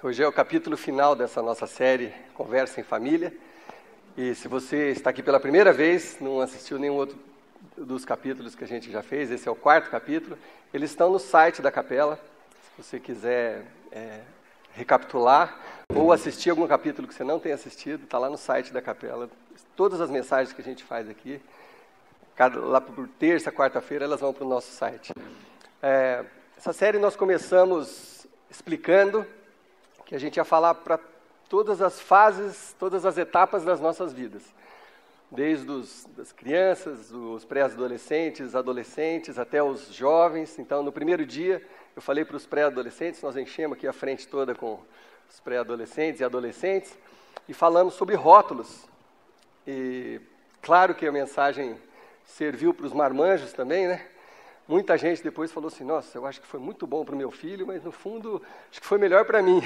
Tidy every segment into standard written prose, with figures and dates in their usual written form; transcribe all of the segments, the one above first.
Hoje é o capítulo final dessa nossa série Conversa em Família. E se você está aqui pela primeira vez, não assistiu nenhum outro dos capítulos que a gente já fez, esse é o 4º capítulo, eles estão no site da capela. Se você quiser recapitular ou assistir algum capítulo que você não tenha assistido, está lá no site da capela. Todas as mensagens que a gente faz aqui, lá por terça, quarta-feira, elas vão para o nosso site. Essa série nós começamos explicando que a gente ia falar para todas as fases, todas as etapas das nossas vidas. Desde das crianças, os pré-adolescentes, adolescentes, até os jovens. Então, no primeiro dia, eu falei para os pré-adolescentes, nós enchemos aqui a frente toda com os pré-adolescentes e adolescentes, e falamos sobre rótulos. E claro que a mensagem serviu para os marmanjos também, né? Muita gente depois falou assim, nossa, eu acho que foi muito bom para o meu filho, mas no fundo, acho que foi melhor para mim.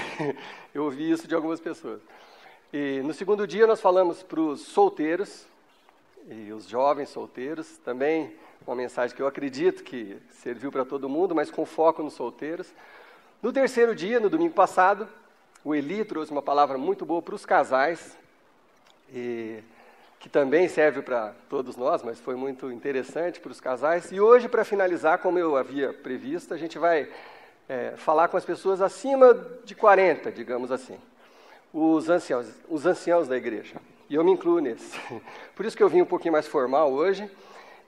Eu ouvi isso de algumas pessoas. E no segundo dia nós falamos para os solteiros, e os jovens solteiros, também uma mensagem que eu acredito que serviu para todo mundo, mas com foco nos solteiros. No terceiro dia, no domingo passado, o Eli trouxe uma palavra muito boa para os casais, que também serve para todos nós, mas foi muito interessante para os casais. E hoje, para finalizar, como eu havia previsto, a gente vai falar com as pessoas acima de 40, digamos assim, os anciãos da igreja. E eu me incluo nesse. Por isso que eu vim um pouquinho mais formal hoje.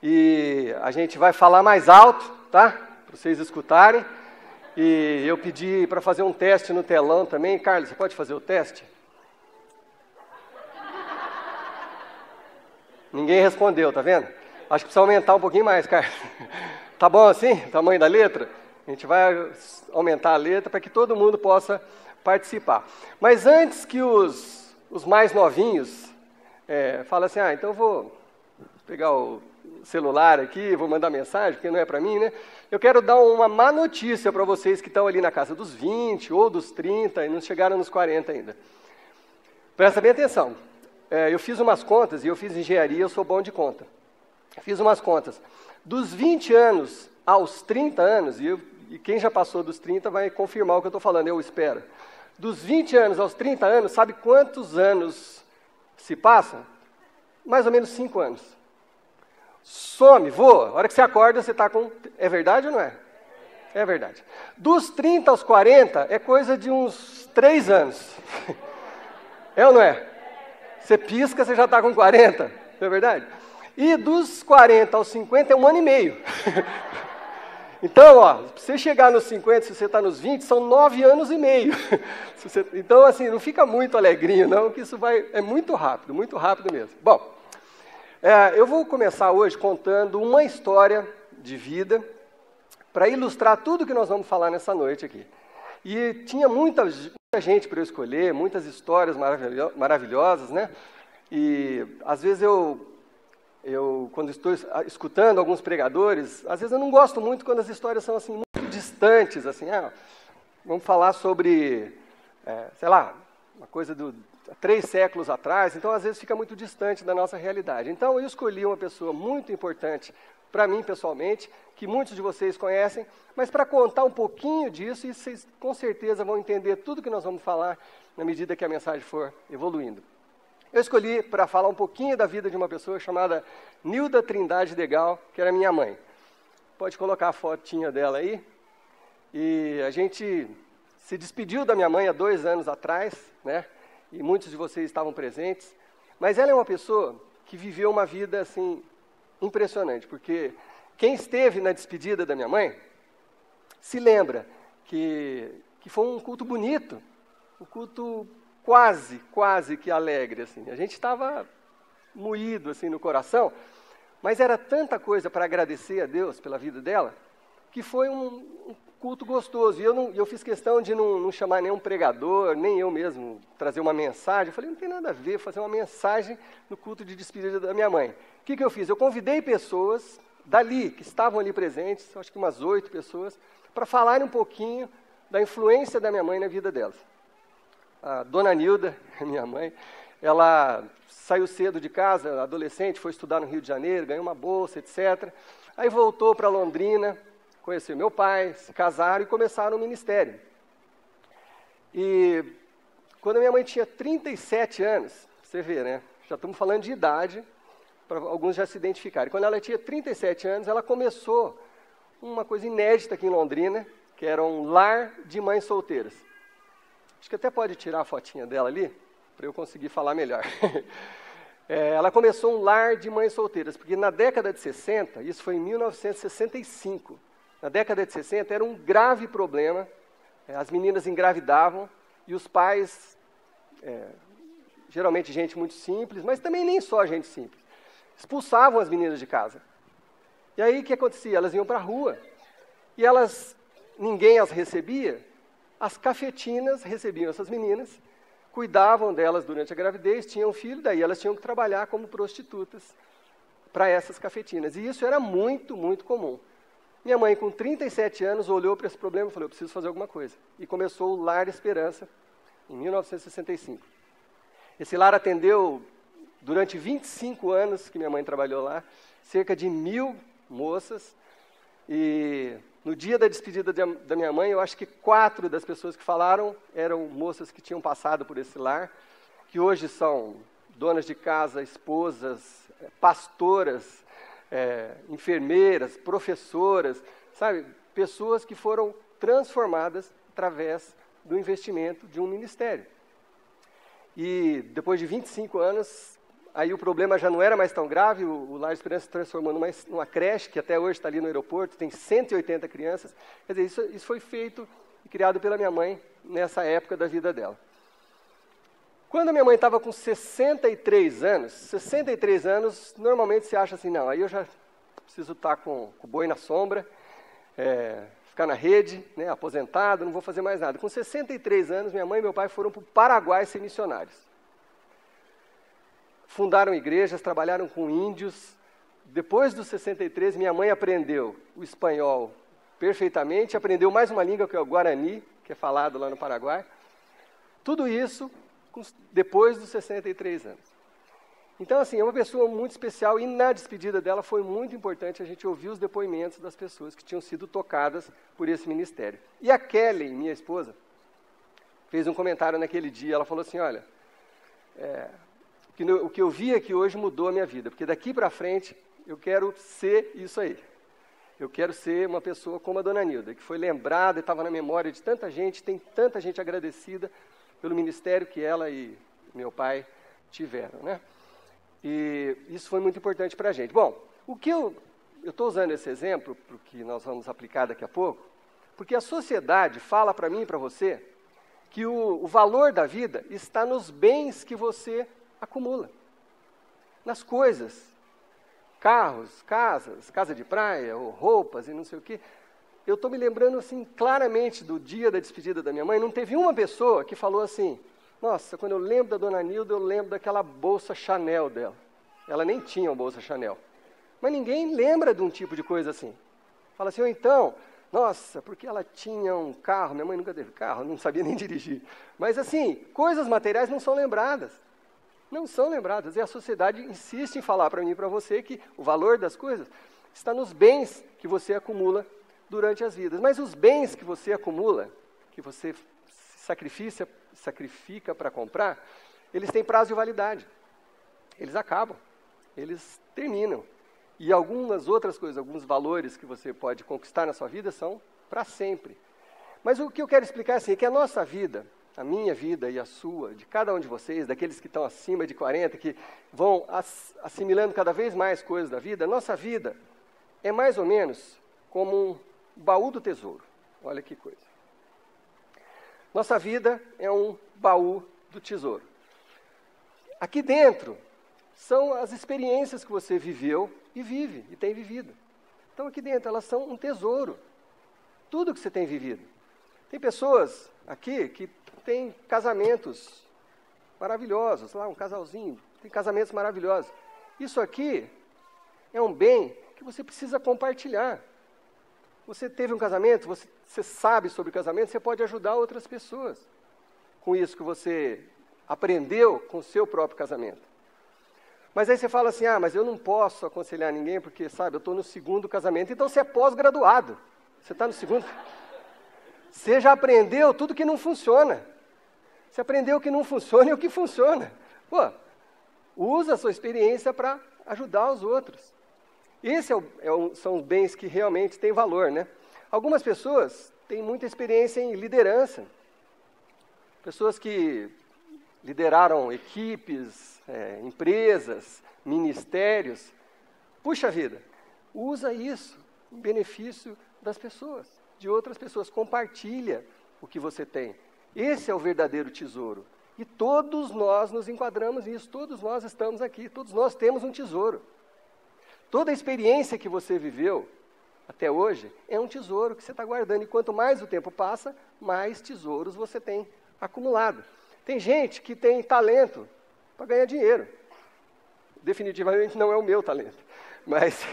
E a gente vai falar mais alto, tá? Para vocês escutarem. E eu pedi para fazer um teste no telão também. Carlos, você pode fazer o teste? Ninguém respondeu, tá vendo? Acho que precisa aumentar um pouquinho mais, Carlos. Tá bom assim? O tamanho da letra? A gente vai aumentar a letra para que todo mundo possa participar. Mas antes que os mais novinhos falem assim, então eu vou pegar o celular aqui, vou mandar mensagem, porque não é para mim, né? Eu quero dar uma má notícia para vocês que estão ali na casa dos 20 ou dos 30 e não chegaram nos 40 ainda. Presta bem atenção. Eu fiz umas contas, e eu fiz engenharia, eu sou bom de conta. Fiz umas contas. Dos 20 anos aos 30 anos, e quem já passou dos 30 vai confirmar o que eu estou falando, eu espero. Dos 20 anos aos 30 anos, sabe quantos anos se passam? Mais ou menos 5 anos. Some, voa. A hora que você acorda, você está com... É verdade ou não é? É verdade. Dos 30 aos 40, é coisa de uns 3 anos. É ou não é? Você pisca, você já está com 40, não é verdade? E dos 40 aos 50 é 1 ano e meio. Então, para você chegar nos 50, se você está nos 20, são 9 anos e meio. Então, assim, não fica muito alegrinho, não, que isso é muito rápido mesmo. Bom, eu vou começar hoje contando uma história de vida para ilustrar tudo que nós vamos falar nessa noite aqui. E tinha muita gente para eu escolher, muitas histórias maravilhosas, né? E às vezes eu quando estou escutando alguns pregadores, às vezes eu não gosto muito quando as histórias são assim muito distantes, assim, vamos falar sobre, sei lá, uma coisa há 3 séculos atrás, então às vezes fica muito distante da nossa realidade. Então eu escolhi uma pessoa muito importante para mim pessoalmente, que muitos de vocês conhecem, mas para contar um pouquinho disso, e vocês com certeza vão entender tudo que nós vamos falar na medida que a mensagem for evoluindo. Eu escolhi para falar um pouquinho da vida de uma pessoa chamada Nilda Trindade Degal, que era minha mãe. Pode colocar a fotinha dela aí. E a gente se despediu da minha mãe há 2 anos atrás, né? E muitos de vocês estavam presentes. Mas ela é uma pessoa que viveu uma vida assim impressionante, porque quem esteve na despedida da minha mãe se lembra que foi um culto bonito, um culto quase que alegre, assim. A gente estava moído assim no coração, mas era tanta coisa para agradecer a Deus pela vida dela, que foi um culto gostoso. E eu fiz questão de não chamar nenhum pregador, nem eu mesmo trazer uma mensagem. Eu falei, não tem nada a ver fazer uma mensagem no culto de despedida da minha mãe. O que eu fiz? Eu convidei pessoas dali, que estavam ali presentes, acho que umas 8 pessoas, para falarem um pouquinho da influência da minha mãe na vida delas. A dona Nilda, minha mãe, ela saiu cedo de casa, adolescente, foi estudar no Rio de Janeiro, ganhou uma bolsa, etc. Aí voltou para Londrina, conheceu meu pai, se casaram e começaram o ministério. E quando a minha mãe tinha 37 anos, você vê, né? Já estamos falando de idade, para alguns já se identificarem. Quando ela tinha 37 anos, ela começou uma coisa inédita aqui em Londrina, que era um lar de mães solteiras. Acho que até pode tirar a fotinha dela ali, para eu conseguir falar melhor. Ela começou um lar de mães solteiras, porque na década de 60, isso foi em 1965, na década de 60 era um grave problema, as meninas engravidavam e os pais, geralmente gente muito simples, mas também nem só gente simples, expulsavam as meninas de casa. E aí o que acontecia? Elas iam para a rua e ninguém as recebia, as cafetinas recebiam essas meninas, cuidavam delas durante a gravidez, tinham filho, daí elas tinham que trabalhar como prostitutas para essas cafetinas. E isso era muito, muito comum. Minha mãe, com 37 anos, olhou para esse problema e falou, eu preciso fazer alguma coisa. E começou o Lar Esperança, em 1965. Esse lar atendeu, durante 25 anos que minha mãe trabalhou lá, cerca de 1.000 moças. E no dia da despedida da minha mãe, eu acho que 4 das pessoas que falaram eram moças que tinham passado por esse lar, que hoje são donas de casa, esposas, pastoras, enfermeiras, professoras, sabe? Pessoas que foram transformadas através do investimento de um ministério. E depois de 25 anos, aí o problema já não era mais tão grave, o Lar Esperança se transformou numa creche, que até hoje está ali no aeroporto, tem 180 crianças. Quer dizer, isso foi feito e criado pela minha mãe nessa época da vida dela. Quando a minha mãe estava com 63 anos, normalmente se acha assim, não, aí eu já preciso estar com o boi na sombra, ficar na rede, né, aposentado, não vou fazer mais nada. Com 63 anos, minha mãe e meu pai foram para o Paraguai ser missionários. Fundaram igrejas, trabalharam com índios. Depois dos 63, minha mãe aprendeu o espanhol perfeitamente, aprendeu mais uma língua que é o Guarani, que é falado lá no Paraguai. Tudo isso depois dos 63 anos. Então, assim, é uma pessoa muito especial e na despedida dela foi muito importante a gente ouvir os depoimentos das pessoas que tinham sido tocadas por esse ministério. E a Kelly, minha esposa, fez um comentário naquele dia, ela falou assim, olha, o que eu vi aqui hoje mudou a minha vida, porque daqui para frente eu quero ser isso aí. Eu quero ser uma pessoa como a Dona Nilda, que foi lembrada e estava na memória de tanta gente, tem tanta gente agradecida pelo ministério que ela e meu pai tiveram, né? E isso foi muito importante para a gente. Bom, o que eu estou usando esse exemplo, porque nós vamos aplicar daqui a pouco, porque a sociedade fala para mim e para você que o valor da vida está nos bens que você acumula, nas coisas, carros, casas, casa de praia, ou roupas e não sei o quê. Eu estou me lembrando assim claramente do dia da despedida da minha mãe, não teve uma pessoa que falou assim, nossa, quando eu lembro da Dona Nilda, eu lembro daquela bolsa Chanel dela. Ela nem tinha uma bolsa Chanel. Mas ninguém lembra de um tipo de coisa assim. Fala assim, ou então, nossa, porque ela tinha um carro, minha mãe nunca teve carro, não sabia nem dirigir. Mas assim, coisas materiais não são lembradas. Não são lembradas. E a sociedade insiste em falar para mim e para você que o valor das coisas está nos bens que você acumula durante as vidas. Mas os bens que você acumula, que você sacrifica para comprar, eles têm prazo de validade. Eles acabam, eles terminam. E algumas outras coisas, alguns valores que você pode conquistar na sua vida são para sempre. Mas o que eu quero explicar assim, é que a nossa vida, a minha vida e a sua, de cada um de vocês, daqueles que estão acima de 40, que vão assimilando cada vez mais coisas da vida, a nossa vida é mais ou menos como um baú do tesouro. Olha que coisa. Nossa vida é um baú do tesouro. Aqui dentro são as experiências que você viveu e vive, e tem vivido. Então aqui dentro elas são um tesouro. Tudo que você tem vivido. Tem pessoas aqui que têm casamentos maravilhosos, lá um casalzinho, tem casamentos maravilhosos. Isso aqui é um bem que você precisa compartilhar. Você teve um casamento, você sabe sobre casamento, você pode ajudar outras pessoas com isso que você aprendeu com o seu próprio casamento. Mas aí você fala assim, mas eu não posso aconselhar ninguém porque, sabe, eu estou no 2º casamento. Então você é pós-graduado, você está no 2º. Você já aprendeu tudo que não funciona. Você aprendeu o que não funciona e o que funciona. Pô, usa a sua experiência para ajudar os outros. Esses são os bens que realmente têm valor, né? Algumas pessoas têm muita experiência em liderança. Pessoas que lideraram equipes, empresas, ministérios. Puxa vida, usa isso em benefício das pessoas, de outras pessoas. Compartilha o que você tem. Esse é o verdadeiro tesouro. E todos nós nos enquadramos nisso, todos nós estamos aqui, todos nós temos um tesouro. Toda a experiência que você viveu até hoje é um tesouro que você está guardando. E quanto mais o tempo passa, mais tesouros você tem acumulado. Tem gente que tem talento para ganhar dinheiro. Definitivamente não é o meu talento, mas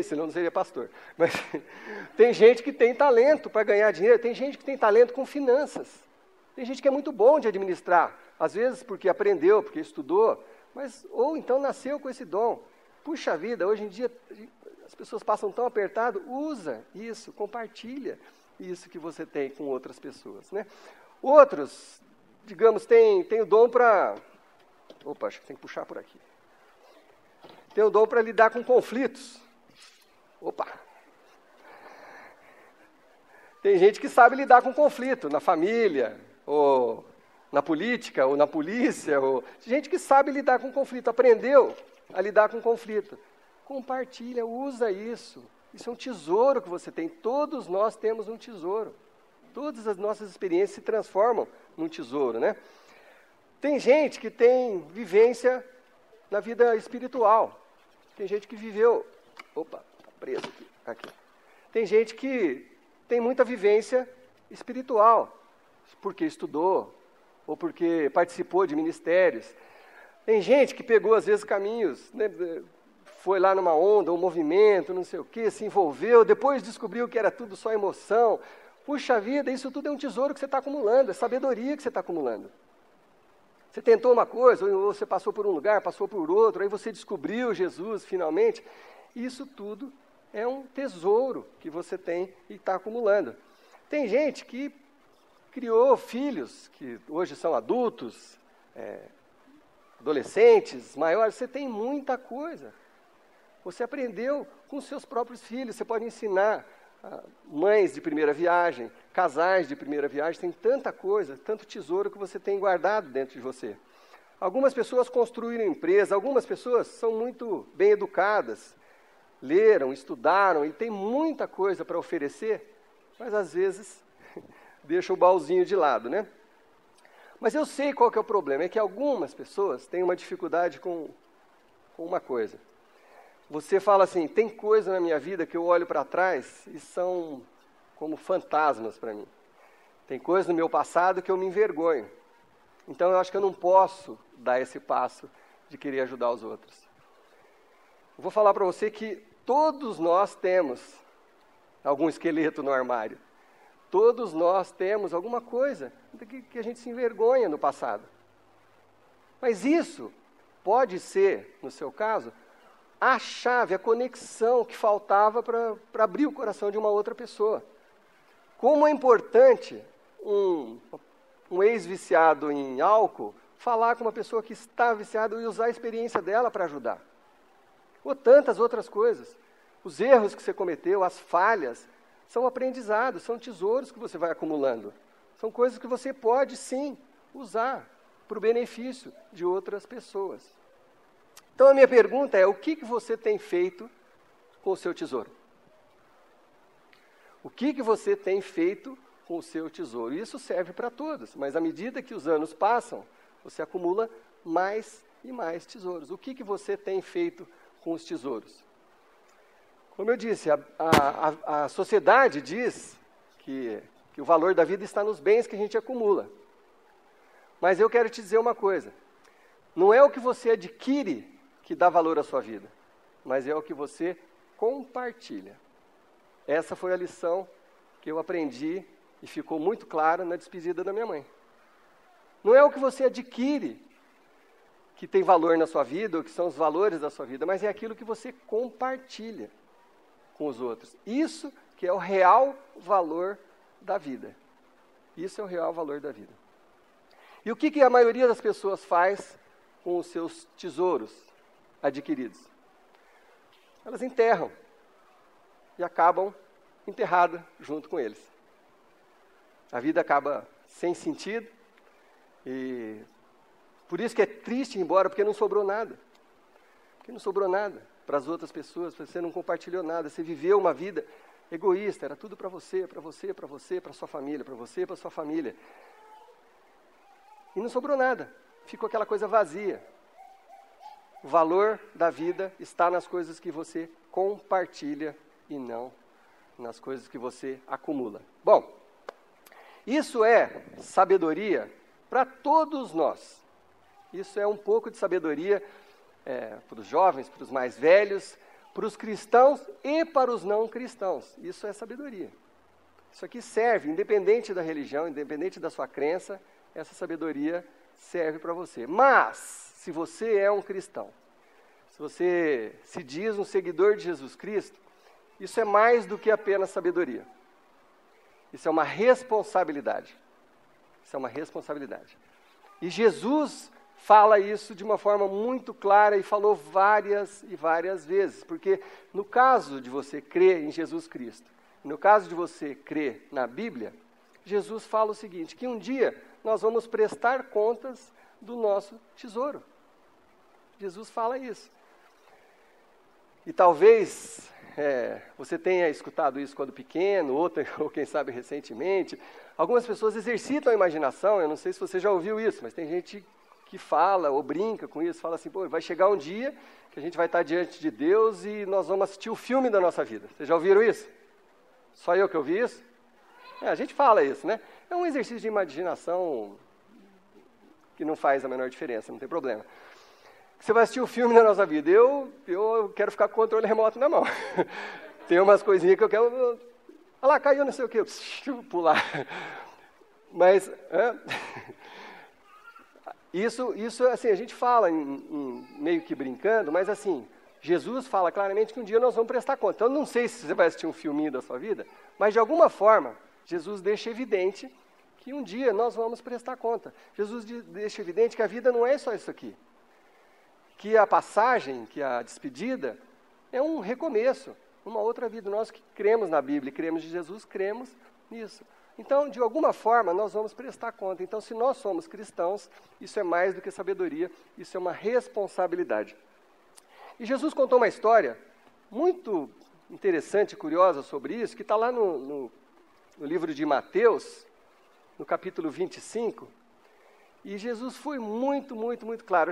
senão não seria pastor. Mas tem gente que tem talento para ganhar dinheiro, tem gente que tem talento com finanças. Tem gente que é muito bom de administrar, às vezes porque aprendeu, porque estudou, ou então nasceu com esse dom. Puxa vida, hoje em dia as pessoas passam tão apertado, usa isso, compartilha isso que você tem com outras pessoas, né? Outros, digamos, tem o dom para... Opa, acho que tem que puxar por aqui. Tem o dom para lidar com conflitos. Opa! Tem gente que sabe lidar com conflito na família, ou na política, ou na polícia, ou gente que sabe lidar com conflito, aprendeu a lidar com conflito. Compartilha, usa isso. Isso é um tesouro que você tem. Todos nós temos um tesouro. Todas as nossas experiências se transformam num tesouro, né? Tem gente que tem vivência na vida espiritual. Tem gente que viveu... Opa, tá preso aqui. Tem gente que tem muita vivência espiritual, porque estudou, ou porque participou de ministérios. Tem gente que pegou, às vezes, caminhos, né, foi lá numa onda, um movimento, não sei o quê, se envolveu, depois descobriu que era tudo só emoção. Puxa vida, isso tudo é um tesouro que você está acumulando, é sabedoria que você está acumulando. Você tentou uma coisa, ou você passou por um lugar, passou por outro, aí você descobriu Jesus finalmente. Isso tudo é um tesouro que você tem e está acumulando. Tem gente que criou filhos, que hoje são adultos, adolescentes, maiores. Você tem muita coisa. Você aprendeu com seus próprios filhos. Você pode ensinar mães de primeira viagem, casais de primeira viagem. Tem tanta coisa, tanto tesouro que você tem guardado dentro de você. Algumas pessoas construíram empresa, algumas pessoas são muito bem educadas, leram, estudaram e tem muita coisa para oferecer, mas às vezes deixa o baúzinho de lado, né? Mas eu sei qual que é o problema, é que algumas pessoas têm uma dificuldade com uma coisa. Você fala assim, tem coisa na minha vida que eu olho para trás e são como fantasmas para mim. Tem coisa no meu passado que eu me envergonho. Então eu acho que eu não posso dar esse passo de querer ajudar os outros. Eu vou falar para você que todos nós temos algum esqueleto no armário. Todos nós temos alguma coisa que a gente se envergonha no passado. Mas isso pode ser, no seu caso, a chave, a conexão que faltava para abrir o coração de uma outra pessoa. Como é importante um ex-viciado em álcool falar com uma pessoa que está viciada e usar a experiência dela para ajudar. Ou tantas outras coisas. Os erros que você cometeu, as falhas, são aprendizados, são tesouros que você vai acumulando. São coisas que você pode, sim, usar para o benefício de outras pessoas. Então, a minha pergunta é, o que você tem feito com o seu tesouro? O que você tem feito com o seu tesouro? Isso serve para todos, mas à medida que os anos passam, você acumula mais e mais tesouros. O que você tem feito com os tesouros? Como eu disse, a sociedade diz que o valor da vida está nos bens que a gente acumula. Mas eu quero te dizer uma coisa. Não é o que você adquire que dá valor à sua vida, mas é o que você compartilha. Essa foi a lição que eu aprendi e ficou muito claro na despedida da minha mãe. Não é o que você adquire que tem valor na sua vida, ou que são os valores da sua vida, mas é aquilo que você compartilha com os outros. Isso que é o real valor da vida. Isso é o real valor da vida. E o que a maioria das pessoas faz com os seus tesouros adquiridos? Elas enterram e acabam enterradas junto com eles. A vida acaba sem sentido e por isso que é triste ir embora, porque não sobrou nada. Porque não sobrou nada para as outras pessoas, você não compartilhou nada, você viveu uma vida egoísta, era tudo para você, para você, para você, para sua família, para você, para sua família. E não sobrou nada, ficou aquela coisa vazia. O valor da vida está nas coisas que você compartilha e não nas coisas que você acumula. Bom, isso é sabedoria para todos nós. Isso é um pouco de sabedoria para os jovens, para os mais velhos, para os cristãos e para os não cristãos. Isso é sabedoria. Isso aqui serve, independente da religião, independente da sua crença, essa sabedoria serve para você. Mas, se você é um cristão, se você se diz um seguidor de Jesus Cristo, isso é mais do que apenas sabedoria. Isso é uma responsabilidade. Isso é uma responsabilidade. E Jesus fala isso de uma forma muito clara e falou várias e várias vezes. Porque no caso de você crer em Jesus Cristo, no caso de você crer na Bíblia, Jesus fala o seguinte, que um dia nós vamos prestar contas do nosso tesouro. Jesus fala isso. E talvez você tenha escutado isso quando pequeno, ou quem sabe recentemente. Algumas pessoas exercitam a imaginação, eu não sei se você já ouviu isso, mas tem gente que fala ou brinca com isso, fala assim, pô, vai chegar um dia que a gente vai estar diante de Deus e nós vamos assistir o filme da nossa vida. Vocês já ouviram isso? Só eu que ouvi isso? A gente fala isso, né? É um exercício de imaginação que não faz a menor diferença, não tem problema. Você vai assistir o filme da nossa vida. Eu quero ficar com o controle remoto na mão. Tem umas coisinhas que eu quero... Olha lá, caiu não sei o quê. Pular. Mas... Isso, assim, a gente fala meio que brincando, mas assim, Jesus fala claramente que um dia nós vamos prestar conta. Então, não sei se você vai assistir um filminho da sua vida, mas de alguma forma, Jesus deixa evidente que um dia nós vamos prestar conta. Jesus deixa evidente que a vida não é só isso aqui. Que a passagem, que a despedida, é um recomeço, uma outra vida. Nós que cremos na Bíblia, cremos em Jesus, cremos nisso. Então, de alguma forma, nós vamos prestar conta. Então, se nós somos cristãos, isso é mais do que sabedoria, isso é uma responsabilidade. E Jesus contou uma história muito interessante e curiosa sobre isso, que está lá no livro de Mateus, no capítulo 25, e Jesus foi muito claro.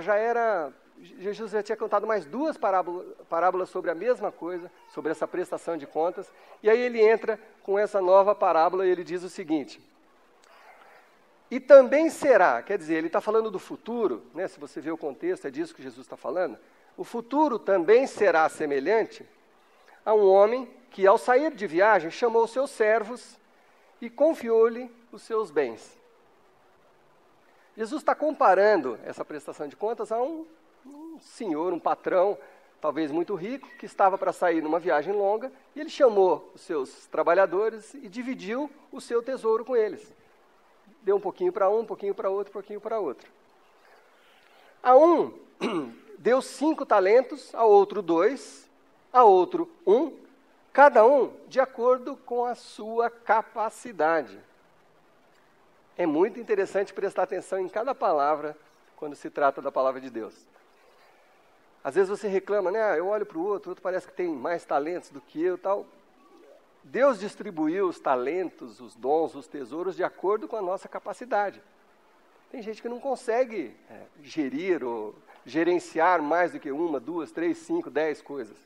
Jesus já tinha contado mais duas parábolas sobre a mesma coisa, sobre essa prestação de contas, e aí ele entra com essa nova parábola e ele diz o seguinte, e também será, quer dizer, ele está falando do futuro, né, se você vê o contexto, é disso que Jesus está falando, o futuro também será semelhante a um homem que, ao sair de viagem, chamou seus servos e confiou-lhe os seus bens. Jesus está comparando essa prestação de contas a um senhor, um patrão, talvez muito rico, que estava para sair numa viagem longa, e ele chamou os seus trabalhadores e dividiu o seu tesouro com eles. Deu um pouquinho para um pouquinho para outro, um pouquinho para outro. A um deu 5 talentos, a outro 2, a outro 1, cada um de acordo com a sua capacidade. É muito interessante prestar atenção em cada palavra quando se trata da palavra de Deus. Às vezes você reclama, né? Eu olho para o outro parece que tem mais talentos do que eu, tal. Deus distribuiu os talentos, os dons, os tesouros de acordo com a nossa capacidade. Tem gente que não consegue gerir ou gerenciar mais do que 1, 2, 3, 5, 10 coisas.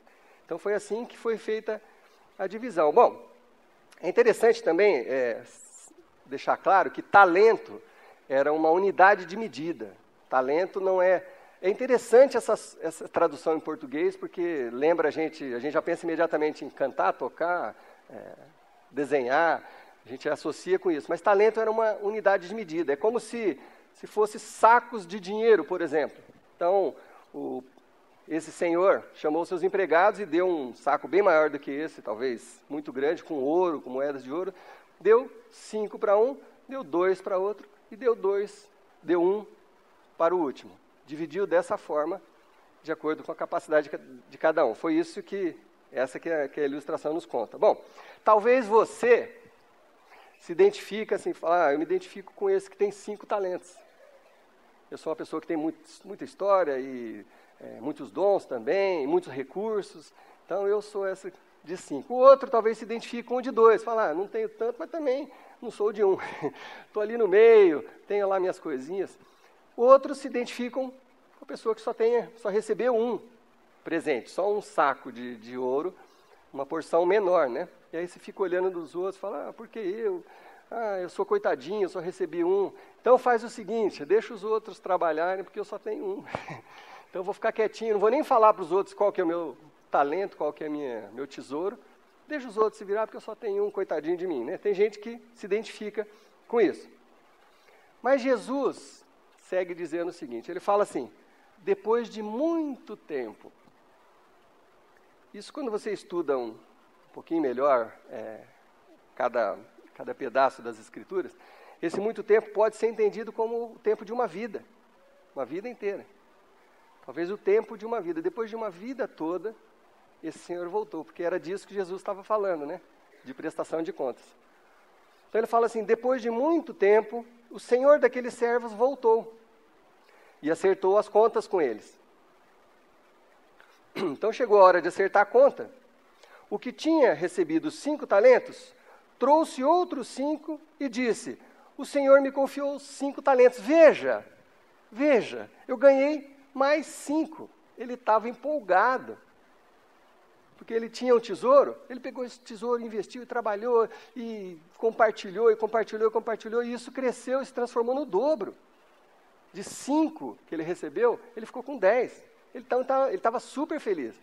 Então foi assim que foi feita a divisão. Bom, é interessante também deixar claro que talento era uma unidade de medida. Talento não é... É interessante essa tradução em português, porque lembra a gente já pensa imediatamente em cantar, tocar, desenhar, a gente associa com isso. Mas talento era uma unidade de medida, é como se fosse sacos de dinheiro, por exemplo. Então, esse senhor chamou seus empregados e deu um saco bem maior do que esse, talvez muito grande, com ouro, com moedas de ouro, deu 5 para um, deu 2 para outro e deu 2 deu um para o último. Dividiu dessa forma, de acordo com a capacidade de cada um. Foi isso essa que a ilustração nos conta. Bom, talvez você se identifique assim, fala, eu me identifico com esse que tem 5 talentos. Eu sou uma pessoa que tem muita história e muitos dons também, muitos recursos, então eu sou essa de 5. O outro talvez se identifique com o de 2, fala, não tenho tanto, mas também não sou de 1. Estou ali no meio, tenho lá minhas coisinhas. Outros se identificam com a pessoa que só recebeu um presente, só um saco de ouro, uma porção menor, né? E aí você fica olhando dos outros e fala, por que eu? Eu sou coitadinho, eu só recebi um. Então faz o seguinte, deixa os outros trabalharem, porque eu só tenho um. Então eu vou ficar quietinho, não vou nem falar para os outros qual que é o meu talento, qual que é meu tesouro. Deixa os outros se virar, porque eu só tenho um, coitadinho de mim, né? Tem gente que se identifica com isso. Mas Jesus segue dizendo o seguinte, ele fala assim, depois de muito tempo. Isso quando você estuda um pouquinho melhor cada pedaço das Escrituras, esse muito tempo pode ser entendido como o tempo de uma vida inteira. Talvez o tempo de uma vida. Depois de uma vida toda, esse Senhor voltou, porque era disso que Jesus estava falando, né? De prestação de contas. Então ele fala assim, depois de muito tempo, o Senhor daqueles servos voltou e acertou as contas com eles. Então chegou a hora de acertar a conta. O que tinha recebido 5 talentos, trouxe outros 5 e disse, o Senhor me confiou 5 talentos. Veja, eu ganhei mais 5. Ele estava empolgado. Porque ele tinha um tesouro, ele pegou esse tesouro, investiu e trabalhou, e compartilhou, e isso cresceu e se transformou no dobro. De 5 que ele recebeu, ele ficou com 10. Ele estava super feliz.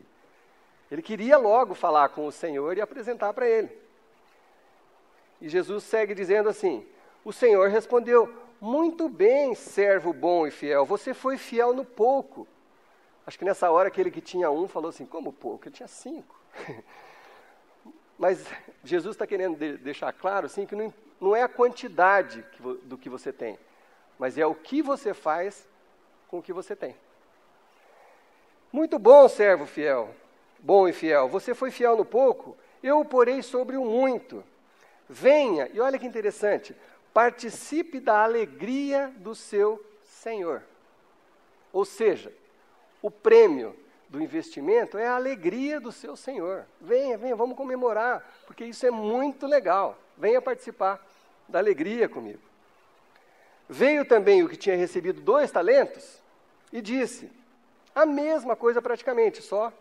Ele queria logo falar com o Senhor e apresentar para ele. E Jesus segue dizendo assim, o Senhor respondeu, muito bem, servo bom e fiel, você foi fiel no pouco. Acho que nessa hora aquele que tinha 1 falou assim, como pouco? Ele tinha 5. Mas Jesus está querendo deixar claro assim, que não é a quantidade do que você tem, mas é o que você faz com o que você tem. Muito bom, servo fiel, bom e fiel, você foi fiel no pouco, eu o porei sobre o muito. Venha, e olha que interessante, participe da alegria do seu Senhor. Ou seja, o prêmio do investimento é a alegria do seu Senhor. Venha, vamos comemorar, porque isso é muito legal. Venha participar da alegria comigo. Veio também o que tinha recebido 2 talentos e disse a mesma coisa praticamente, só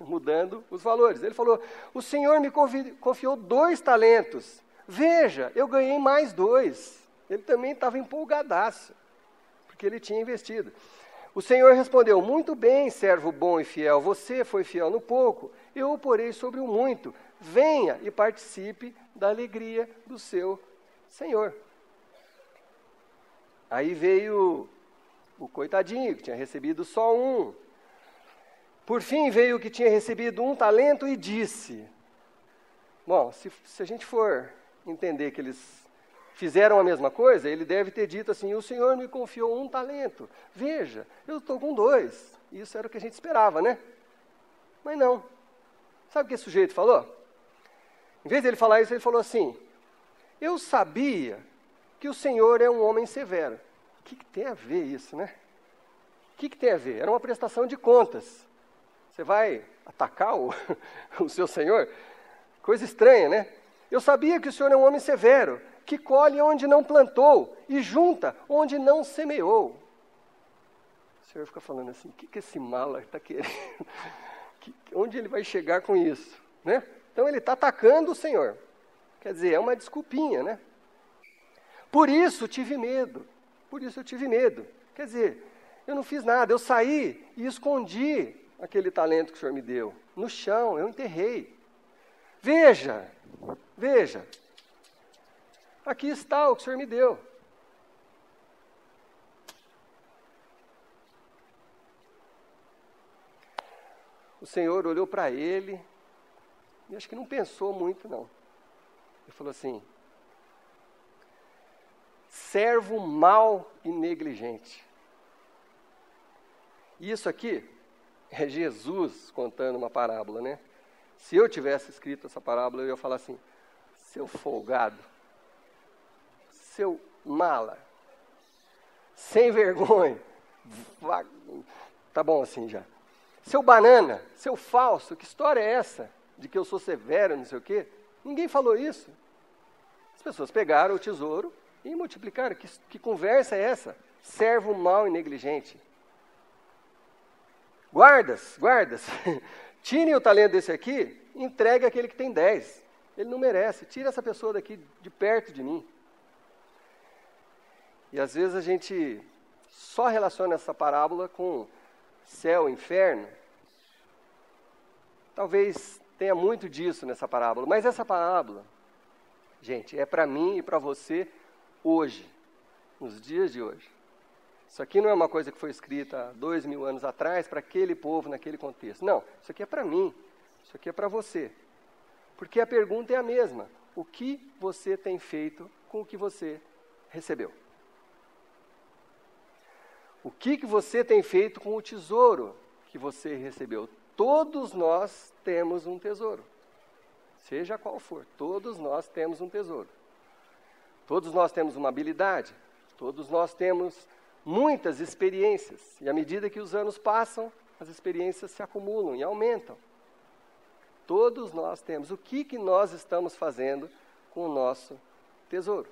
mudando os valores. Ele falou, o Senhor me confiou 2 talentos. Veja, eu ganhei mais 2. Ele também estava empolgadaço, porque ele tinha investido. O Senhor respondeu, muito bem, servo bom e fiel, você foi fiel no pouco, eu o porei sobre o muito. Venha e participe da alegria do seu Senhor. Aí veio o coitadinho, que tinha recebido só 1. Por fim veio o que tinha recebido 1 talento e disse, bom, se a gente for entender que eles fizeram a mesma coisa, ele deve ter dito assim, o Senhor me confiou 1 talento. Veja, eu estou com 2. Isso era o que a gente esperava, né? Mas não. Sabe o que esse sujeito falou? Em vez de ele falar isso, ele falou assim, eu sabia que o Senhor é um homem severo. O que tem a ver isso, né? O que tem a ver? Era uma prestação de contas. Você vai atacar o seu Senhor? Coisa estranha, né? Eu sabia que o Senhor é um homem severo, que colhe onde não plantou e junta onde não semeou. O Senhor fica falando assim, o que esse mala está querendo? Onde ele vai chegar com isso? Né? Então ele está atacando o Senhor. Quer dizer, é uma desculpinha, né? Por isso eu tive medo. Quer dizer, eu não fiz nada, eu saí e escondi aquele talento que o Senhor me deu. No chão, eu enterrei. Veja, aqui está o que o Senhor me deu. O Senhor olhou para ele e acho que não pensou muito, não. Ele falou assim, servo mau e negligente. E isso aqui é Jesus contando uma parábola, né? Se eu tivesse escrito essa parábola, eu ia falar assim: seu folgado, seu mala, sem vergonha, tá bom assim já. Seu banana, seu falso, que história é essa? De que eu sou severo, não sei o quê? Ninguém falou isso. As pessoas pegaram o tesouro e multiplicaram. Que conversa é essa? Servo mau e negligente. Guardas, tirem o talento desse aqui, entregue àquele que tem 10. Ele não merece. Tira essa pessoa daqui de perto de mim. E às vezes a gente só relaciona essa parábola com céu, inferno. Talvez tenha muito disso nessa parábola, mas essa parábola, gente, é para mim e para você hoje, nos dias de hoje. Isso aqui não é uma coisa que foi escrita há 2000 anos atrás para aquele povo, naquele contexto. Não, isso aqui é para mim, isso aqui é para você. Porque a pergunta é a mesma: o que você tem feito com o que você recebeu? O que você tem feito com o tesouro que você recebeu? Todos nós temos um tesouro, seja qual for, todos nós temos um tesouro. Todos nós temos uma habilidade, todos nós temos muitas experiências, e à medida que os anos passam, as experiências se acumulam e aumentam. Todos nós temos. O que nós estamos fazendo com o nosso tesouro?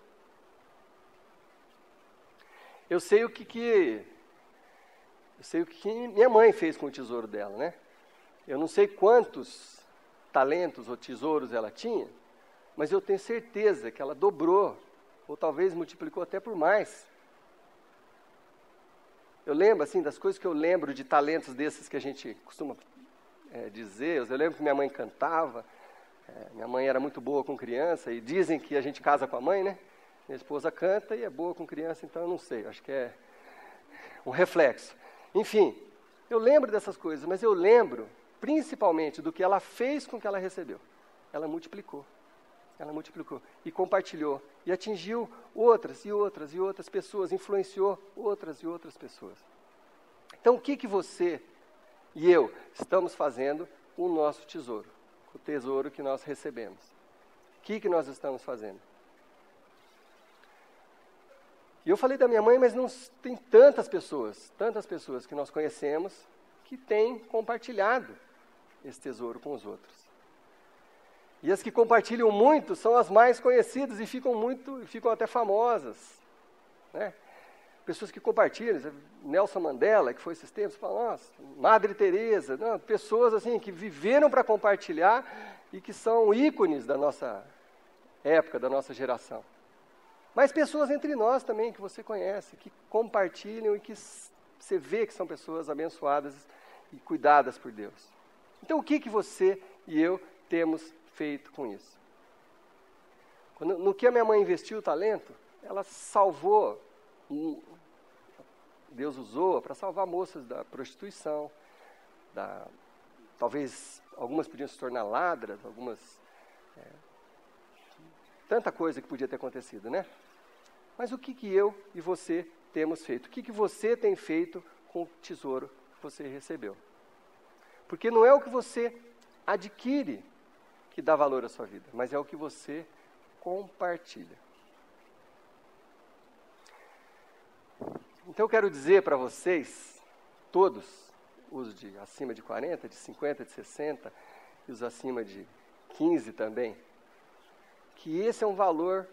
Eu sei o que minha mãe fez com o tesouro dela, né? Eu não sei quantos talentos ou tesouros ela tinha, mas eu tenho certeza que ela dobrou, ou talvez multiplicou até por mais. Eu lembro, assim, das coisas que eu lembro de talentos desses que a gente costuma dizer. Eu lembro que minha mãe cantava, minha mãe era muito boa com criança, e dizem que a gente casa com a mãe, né? Minha esposa canta e é boa com criança, então eu não sei, acho que é um reflexo. Enfim, eu lembro dessas coisas, mas eu lembro principalmente do que ela fez com o que ela recebeu. Ela multiplicou e compartilhou e atingiu outras e outras e outras pessoas, influenciou outras e outras pessoas. Então, o que você e eu estamos fazendo com o nosso tesouro, com o tesouro que nós recebemos? O que nós estamos fazendo? E eu falei da minha mãe, mas não tem tantas pessoas que nós conhecemos que têm compartilhado esse tesouro com os outros. E as que compartilham muito são as mais conhecidas e ficam até famosas, né? Pessoas que compartilham, Nelson Mandela, que foi esses tempos, fala, nossa, Madre Teresa, não, pessoas assim que viveram para compartilhar e que são ícones da nossa época, da nossa geração. Mas pessoas entre nós também, que você conhece, que compartilham e que você vê que são pessoas abençoadas e cuidadas por Deus. Então, o que você e eu temos feito com isso? No que a minha mãe investiu o talento, ela salvou, Deus usou para salvar moças da prostituição, talvez algumas podiam se tornar ladras, tanta coisa que podia ter acontecido, né? Mas o que eu e você temos feito? O que você tem feito com o tesouro que você recebeu? Porque não é o que você adquire que dá valor à sua vida, mas é o que você compartilha. Então eu quero dizer para vocês, todos, os de acima de 40, de 50, de 60, e os acima de 15 também, que esse é um valor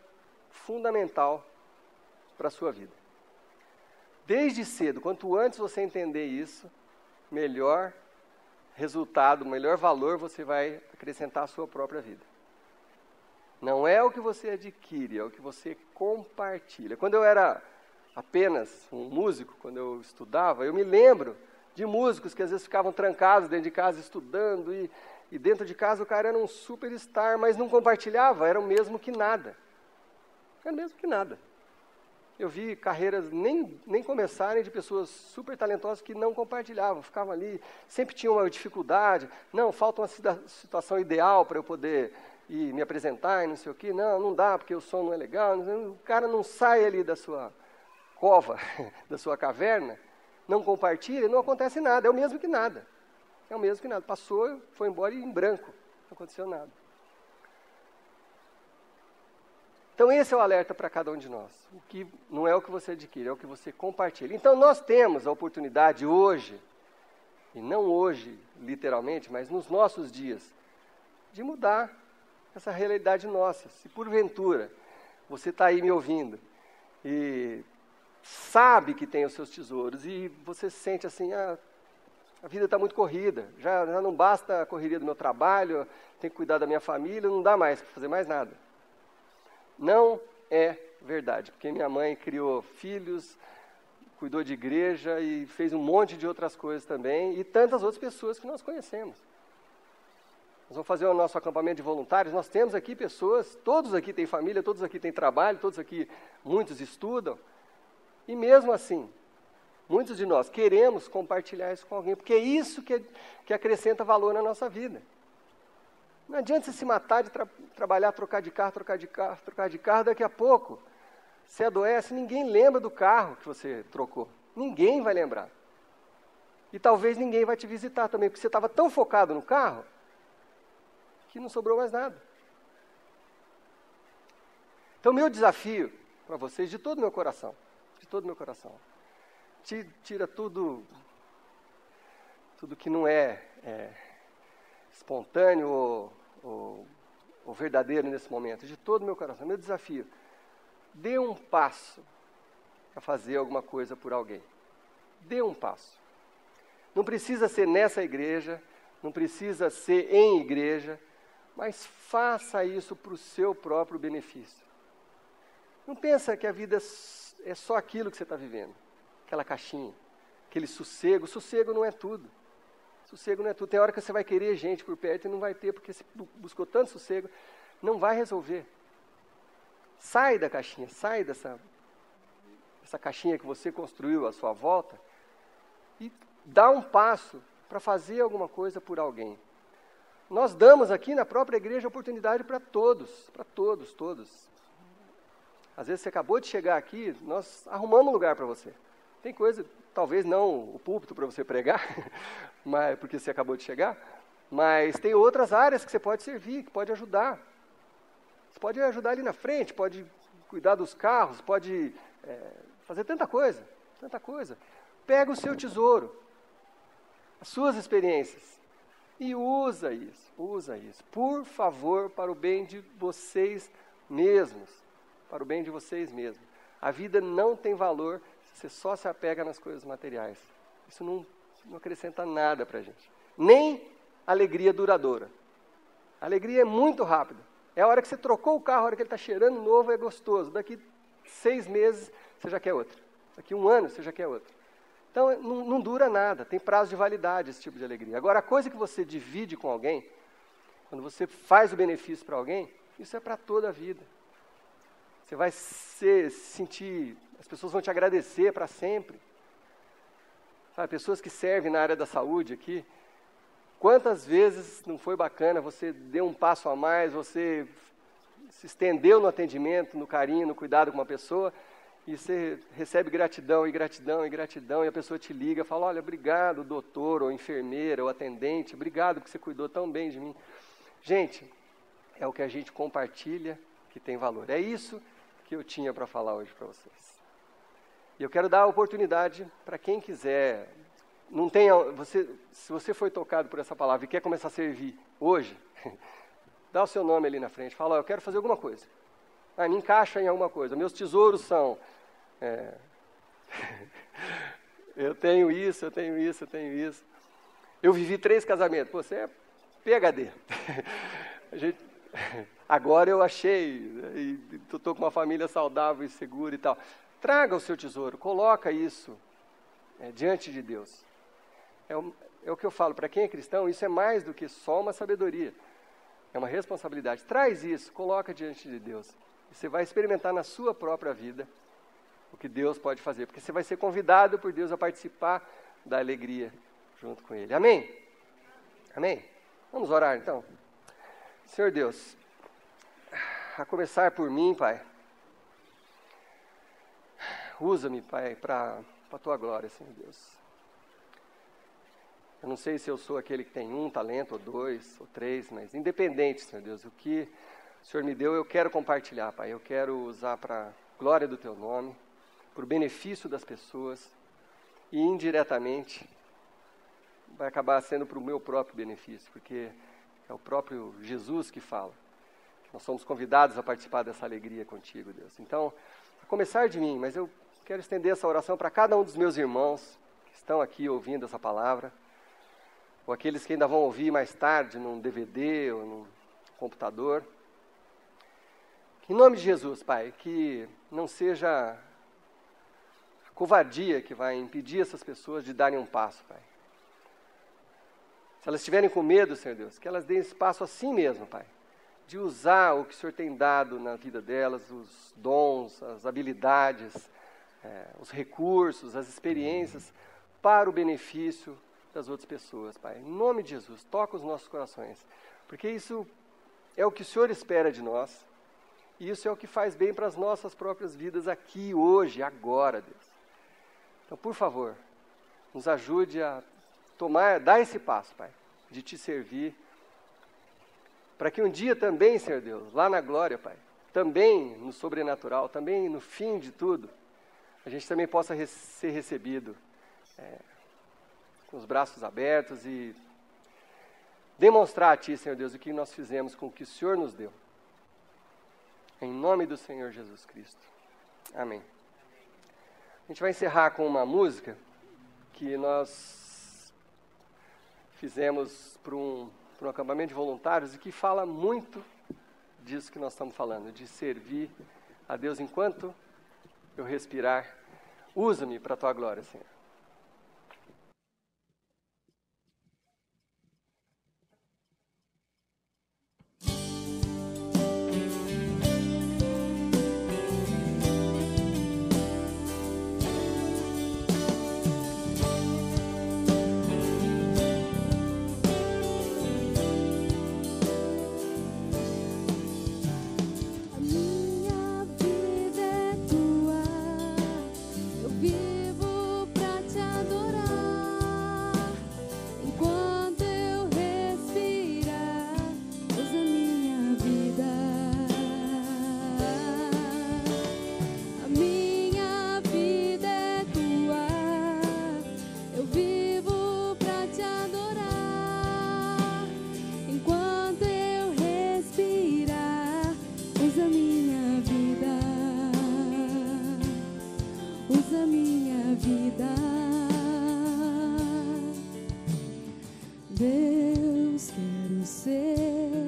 fundamental para a sua vida. Desde cedo, quanto antes você entender isso, melhor resultado, melhor valor você vai acrescentar à sua própria vida. Não é o que você adquire, é o que você compartilha. Quando eu era apenas um músico, quando eu estudava, eu me lembro de músicos que às vezes ficavam trancados dentro de casa estudando e dentro de casa o cara era um superstar, mas não compartilhava, era o mesmo que nada. Era o mesmo que nada. Eu vi carreiras nem começarem de pessoas super talentosas que não compartilhavam, ficavam ali, sempre tinham uma dificuldade, não, falta uma situação ideal para eu poder e me apresentar e não sei o quê. Não, não dá, porque o som não é legal. O cara não sai ali da sua cova, da sua caverna, não compartilha, não acontece nada. É o mesmo que nada. É o mesmo que nada. Passou, foi embora e em branco. Não aconteceu nada. Então esse é o alerta para cada um de nós. O que não é o que você adquire, é o que você compartilha. Então nós temos a oportunidade hoje, e não hoje, literalmente, mas nos nossos dias, de mudar essa realidade nossa. Se porventura você está aí me ouvindo e sabe que tem os seus tesouros e você se sente assim, a vida está muito corrida, já não basta a correria do meu trabalho, tenho que cuidar da minha família, não dá mais para fazer mais nada. Não é verdade, porque minha mãe criou filhos, cuidou de igreja e fez um monte de outras coisas também, e tantas outras pessoas que nós conhecemos. Nós vamos fazer o nosso acampamento de voluntários, nós temos aqui pessoas, todos aqui têm família, todos aqui têm trabalho, todos aqui, muitos estudam, e mesmo assim, muitos de nós queremos compartilhar isso com alguém, porque é isso que acrescenta valor na nossa vida. Não adianta você se matar de trabalhar, trocar de carro, daqui a pouco você adoece, ninguém lembra do carro que você trocou. Ninguém vai lembrar. E talvez ninguém vai te visitar também, porque você estava tão focado no carro que não sobrou mais nada. Então, meu desafio para vocês, de todo o meu coração, tira tudo que não é espontâneo ou verdadeiro nesse momento, de todo o meu coração. Meu desafio, dê um passo para fazer alguma coisa por alguém. Dê um passo. Não precisa ser nessa igreja, não precisa ser em igreja, mas faça isso para o seu próprio benefício. Não pensa que a vida é só aquilo que você está vivendo, aquela caixinha, aquele sossego. Sossego não é tudo. Sossego não é tudo. Tem hora que você vai querer gente por perto e não vai ter, porque você buscou tanto sossego, não vai resolver. Sai da caixinha, sai dessa caixinha que você construiu à sua volta e dá um passo para fazer alguma coisa por alguém. Nós damos aqui na própria igreja oportunidade para todos. Às vezes você acabou de chegar aqui, nós arrumamos um lugar para você. Tem coisa, talvez não o púlpito para você pregar, mas, porque você acabou de chegar, mas tem outras áreas que você pode servir, que pode ajudar. Você pode ajudar ali na frente, pode cuidar dos carros, pode fazer tanta coisa. Pega o seu tesouro, as suas experiências, e usa isso, por favor, para o bem de vocês mesmos. A vida não tem valor se você só se apega nas coisas materiais. Isso não acrescenta nada para a gente. Nem alegria duradoura. A alegria é muito rápida. É a hora que você trocou o carro, a hora que ele está cheirando novo, é gostoso. Daqui 6 meses, você já quer outro. Daqui 1 ano, você já quer outro. Então, não dura nada. Tem prazo de validade esse tipo de alegria. Agora, a coisa que você divide com alguém, quando você faz o benefício para alguém, isso é para toda a vida. Você vai se sentir, as pessoas vão te agradecer para sempre. Sabe, pessoas que servem na área da saúde aqui, quantas vezes não foi bacana, você deu um passo a mais, você se estendeu no atendimento, no carinho, no cuidado com uma pessoa, e você recebe gratidão, e a pessoa te liga, fala, olha, obrigado, doutor, ou enfermeira, ou atendente, obrigado porque você cuidou tão bem de mim. Gente, é o que a gente compartilha que tem valor. É isso que eu tinha para falar hoje para vocês. E eu quero dar a oportunidade para quem quiser, se você foi tocado por essa palavra e quer começar a servir hoje, dá o seu nome ali na frente, fala, eu quero fazer alguma coisa. Me encaixa em alguma coisa. Meus tesouros são, eu tenho isso. Eu vivi 3 casamentos. Pô, você é PhD. Agora eu achei, e estou com uma família saudável e segura e tal. Traga o seu tesouro, coloca isso diante de Deus. É o que eu falo, para quem é cristão, isso é mais do que só uma sabedoria. É uma responsabilidade. Traz isso, coloca diante de Deus. E você vai experimentar na sua própria vida o que Deus pode fazer. Porque você vai ser convidado por Deus a participar da alegria junto com Ele. Amém? Amém? Vamos orar então. Senhor Deus, a começar por mim, Pai. Usa-me, Pai, para a Tua glória, Senhor Deus. Eu não sei se eu sou aquele que tem um talento, ou dois, ou três, mas independente, Senhor Deus, o que o Senhor me deu, eu quero compartilhar, Pai. Eu quero usar para a glória do Teu nome, para o benefício das pessoas e indiretamente vai acabar sendo para o meu próprio benefício, porque é o próprio Jesus que fala. Nós somos convidados a participar dessa alegria contigo, Deus. Então, a começar de mim, mas eu quero estender essa oração para cada um dos meus irmãos que estão aqui ouvindo essa palavra, ou aqueles que ainda vão ouvir mais tarde num DVD ou num computador. Em nome de Jesus, Pai, que não seja a covardia que vai impedir essas pessoas de darem um passo, Pai. Se elas estiverem com medo, Senhor Deus, que elas deem esse passo assim mesmo, Pai, de usar o que o Senhor tem dado na vida delas, os dons, as habilidades, os recursos, as experiências, para o benefício das outras pessoas, Pai. Em nome de Jesus, toca os nossos corações, porque isso é o que o Senhor espera de nós, e isso é o que faz bem para as nossas próprias vidas aqui, hoje, agora, Deus. Então, por favor, nos ajude a dar esse passo, Pai, de Te servir, para que um dia também, Senhor Deus, lá na glória, Pai, também no sobrenatural, também no fim de tudo, a gente também possa ser recebido com os braços abertos e demonstrar a Ti, Senhor Deus, o que nós fizemos com o que o Senhor nos deu. Em nome do Senhor Jesus Cristo. Amém. A gente vai encerrar com uma música que nós fizemos para um acampamento de voluntários e que fala muito disso que nós estamos falando, de servir a Deus enquanto eu respirar. Usa-me para a Tua glória, Senhor. Deus, quero ser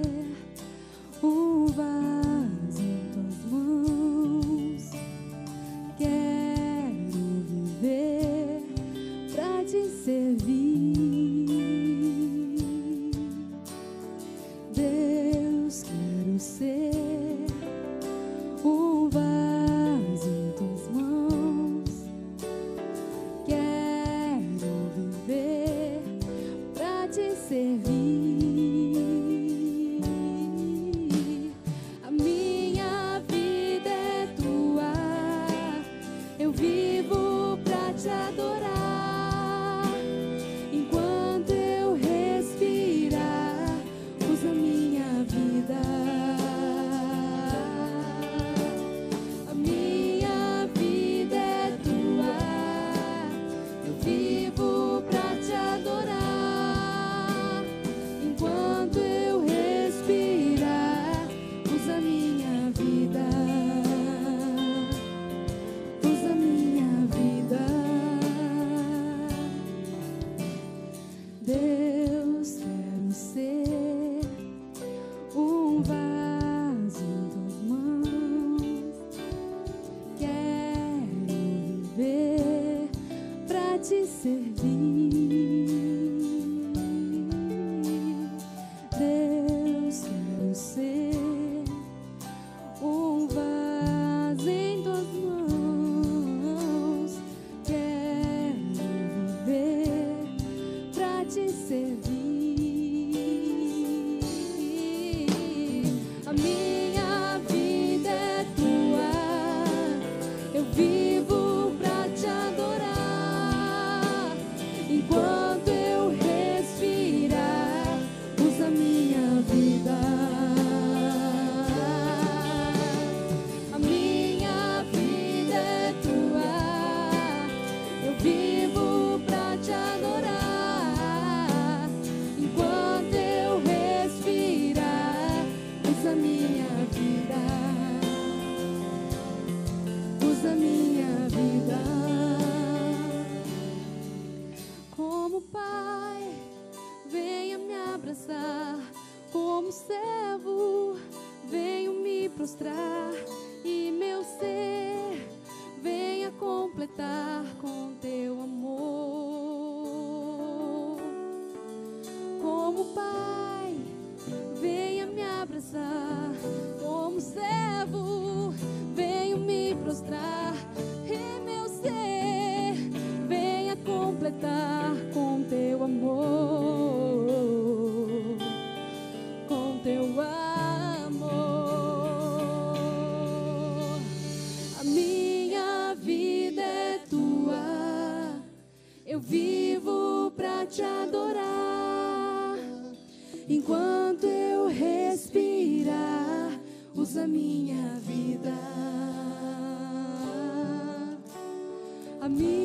um vaso em Tuas mãos. Quero viver pra Te servir. Deus, quero ser um vaso em Tuas mãos. Quero viver pra Te servir. A minha vida é Tua, eu vivo pra Te adorar. Enquanto eu respirar, usa minha vida. prostrar e meu ser venha completar com teu amor. Como Pai, venha me abraçar, como servo, venho me prostrar e meu ser venha completar com teu amor, com teu amor. A minha vida é tua, eu vivo pra te adorar. Enquanto eu respirar, usa minha vida. A minha